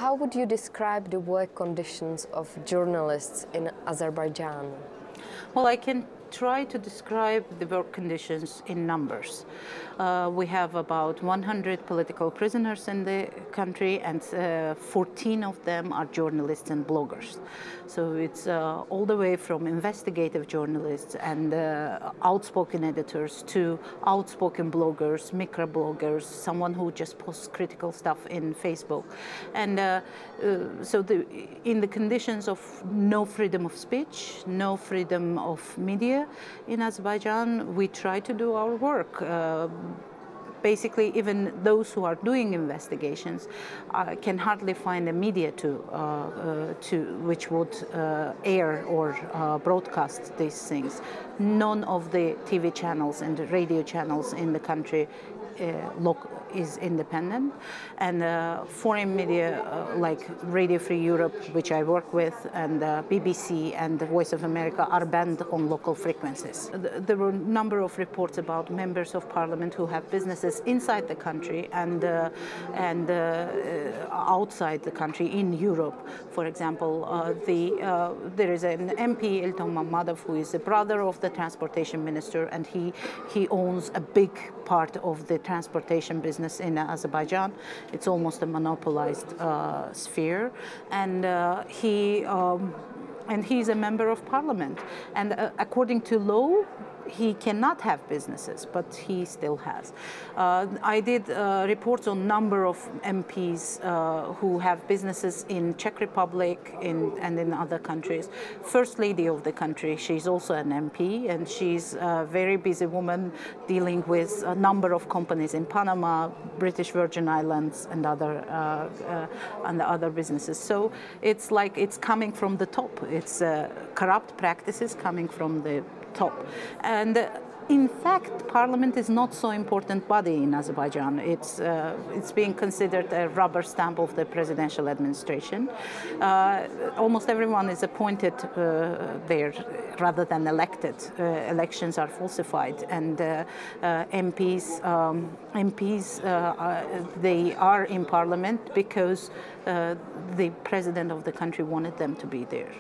How would you describe the work conditions of journalists in Azerbaijan? Well, I can try to describe the work conditions in numbers. We have about 100 political prisoners in the country, and 14 of them are journalists and bloggers. So it's all the way from investigative journalists and outspoken editors to outspoken bloggers, microbloggers, someone who just posts critical stuff in Facebook. And so in the conditions of no freedom of speech, no freedom of media in Azerbaijan, we try to do our work. Basically, even those who are doing investigations can hardly find a media which would air or broadcast these things. None of the TV channels and the radio channels in the country is independent, and foreign media like Radio Free Europe, which I work with, and BBC and the Voice of America are banned on local frequencies. There were a number of reports about members of parliament who have businesses inside the country and outside the country in Europe. For example, there is an MP, Ilton Mammadov, who is the brother of the transportation minister, and he owns a big part of the transportation business in Azerbaijan. It's almost a monopolized sphere, and he's a member of parliament. And according to law, he cannot have businesses, but he still has. I did reports on a number of MPs who have businesses in Czech Republic and in other countries. First lady of the country, she's also an MP, and she's a very busy woman dealing with a number of companies in Panama, British Virgin Islands, and other businesses. So it's like it's coming from the top. It's corrupt practices coming from the top. And in fact, parliament is not so important body in Azerbaijan. It's being considered a rubber stamp of the presidential administration. Almost everyone is appointed there rather than elected. Elections are falsified, and MPs they are in parliament because the president of the country wanted them to be there.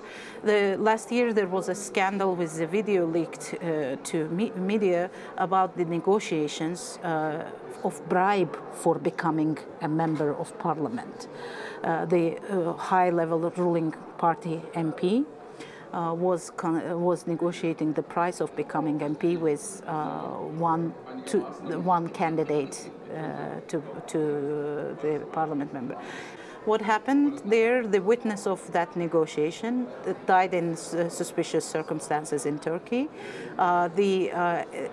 Last year there was a scandal with the video leaked to media about the negotiations of bribe for becoming a member of parliament. The high-level ruling party MP was negotiating the price of becoming MP with one candidate to the parliament member. What happened there, the witness of that negotiation died in suspicious circumstances in Turkey. The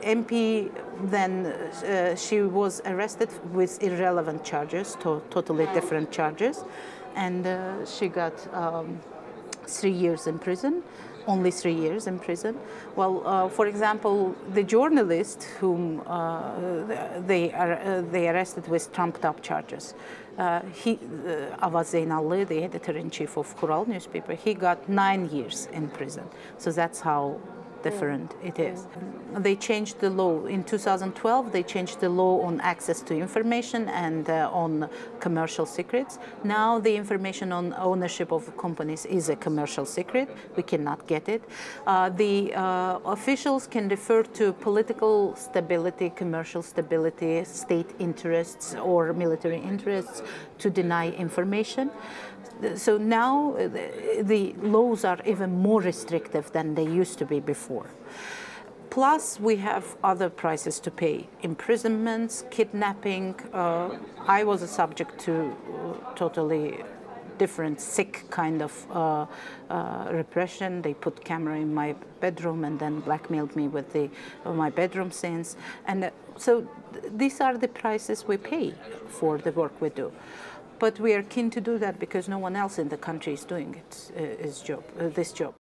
MP then, she was arrested with irrelevant charges, totally different charges, and she got 3 years in prison. Only 3 years in prison. Well, for example, the journalist whom they arrested with trumped-up charges, Avaz Zeynallı, the editor-in-chief of Kural newspaper, he got 9 years in prison. So that's how different it is. They changed the law. In 2012, they changed the law on access to information and on commercial secrets. Now the information on ownership of companies is a commercial secret. We cannot get it. The officials can refer to political stability, commercial stability, state interests, or military interests to deny information. So now the laws are even more restrictive than they used to be before. Plus, we have other prices to pay: imprisonments, kidnapping. I was a subject to totally different, sick kind of repression. They put camera in my bedroom and then blackmailed me with my bedroom scenes. And so these are the prices we pay for the work we do. But we are keen to do that because no one else in the country is doing this job.